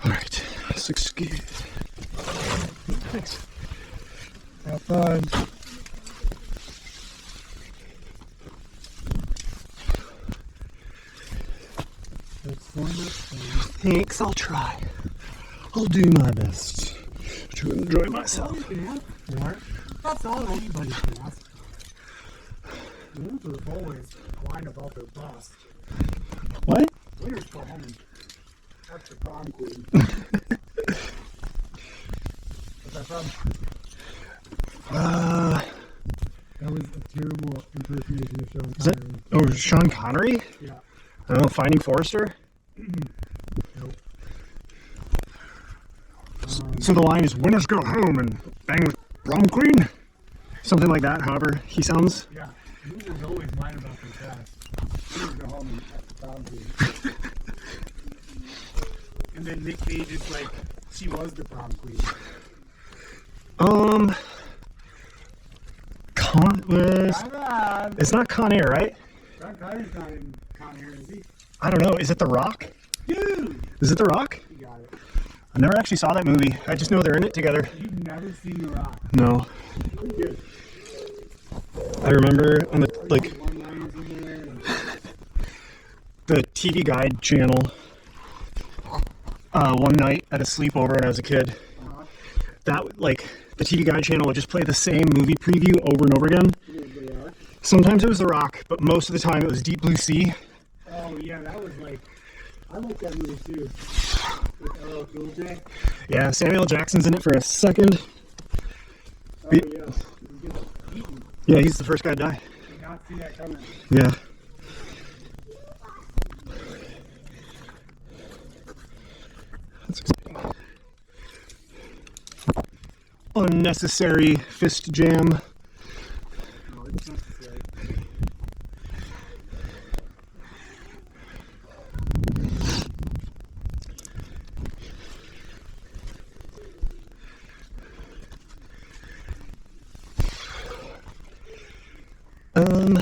Alright, this looks good. Thanks. Have fun. Thanks, I'll try. I'll do my best to enjoy myself. That's all anybody can ask. Losers always whine about their bust. What? Winners go home and that's the prom queen. What's that from? That was a terrible impersonation of Sean Connery. Oh, Sean Connery? Yeah. I don't know, Finding Forrester? Nope. So the line is, winners go home and bang with prom queen? Something like that, however he sounds. Yeah. Losers always whine about their past. Winners go home and that's the prom queen. And then Nick Cage is like, she was the prom queen. It's not Con Air, right? Sean Connery's not in Con Air, is he? I don't know. Is it The Rock? Dude! Is it The Rock? You got it. I never actually saw that movie. I just know they're in it together. You've never seen The Rock. No. Pretty good. I remember on the One-liners in there and the TV Guide channel one night at a sleepover when I was a kid. That like the TV Guide channel would just play the same movie preview over and over again. Sometimes it was The Rock, but most of the time it was Deep Blue Sea. oh yeah, that was like, I like that movie too. With LL Cool J. Yeah, Samuel Jackson's in it for a second. Oh yeah. He gets eaten. Yeah, he's the first guy to die. Did not see that coming. Yeah. That's exciting. Unnecessary fist jam. No, it's necessary. Ooh.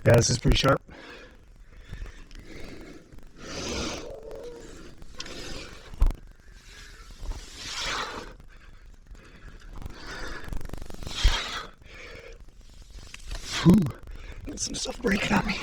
Yeah, this is pretty sharp. Ooh, got some stuff breaking on me.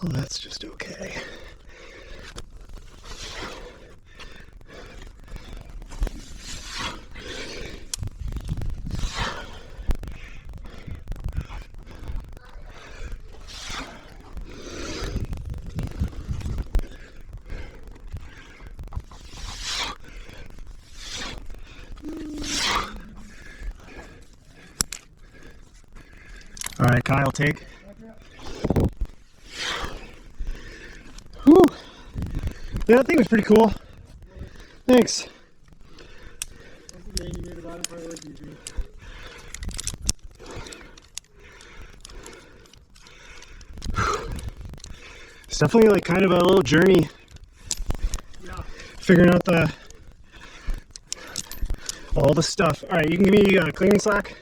Well, that's just okay. All right, Kyle, take. Whew. Yeah, that thing was pretty cool. Thanks. It's definitely like kind of a little journey. Yeah. Figuring out all the stuff. All right, you can give me cleaning slack.